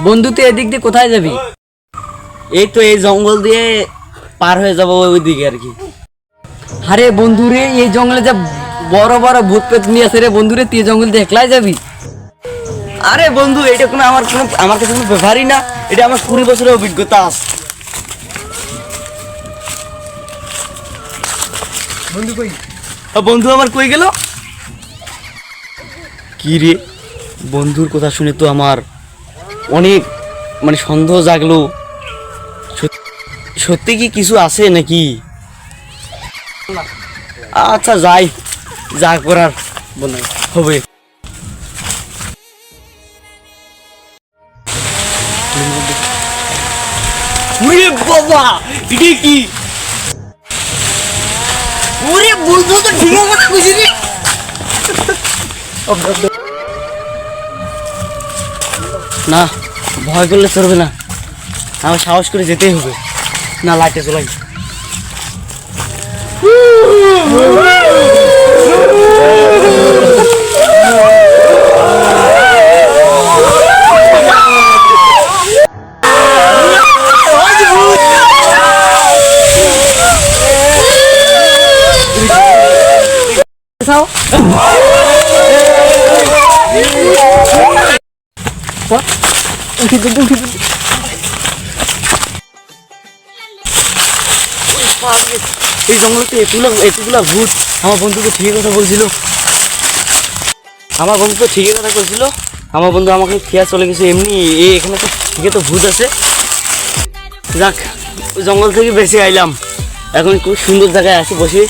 বন্ধু তুই এদিক দিয়ে কোথায় যাবি? এই তো এই জঙ্গল দিয়ে পার হয়ে যাবো ওই দিকে আর কি। আরে বন্ধু রে, এই জঙ্গলে যা বড় বড় ভূত পেত নিয়ে আছে রে বন্ধু রে, তুই এই জঙ্গল দিয়ে একলাই যাবি? আরে বন্ধু, এটা আমার কাছে কোনো ব্যাপারই না। এটা আমার 20 বছরের অভিজ্ঞতা আছে। বন্ধু কই? বন্ধু আমার কই গেল? কি রে, বন্ধুর কথা শুনে তো আমার অনেক সন্দেহ জাগলো। সত্যি কি কিছু আছে নাকি? আচ্ছা যাই, যা করার হবে। ওরে বাবা, এটা কি? ওরে বন্ধু তো ঠিক আছে বুঝি রে। না, ভয় করলে চলবে না, আমার সাহস করে যেতেই হবে। না, লাইটে চলাই। এই জঙ্গলতে এতগুলা ভূত। আমার বন্ধু তো ঠিকই কথা বলছিল। আমার বন্ধু আমাকে খেয়া চলে গেছে। এমনি এখানে তো ঠিকই তো ভূত আছে। যাক, ওই জঙ্গল থেকে বেশি আইলাম, এখন খুব সুন্দর জায়গায় আছি বসে।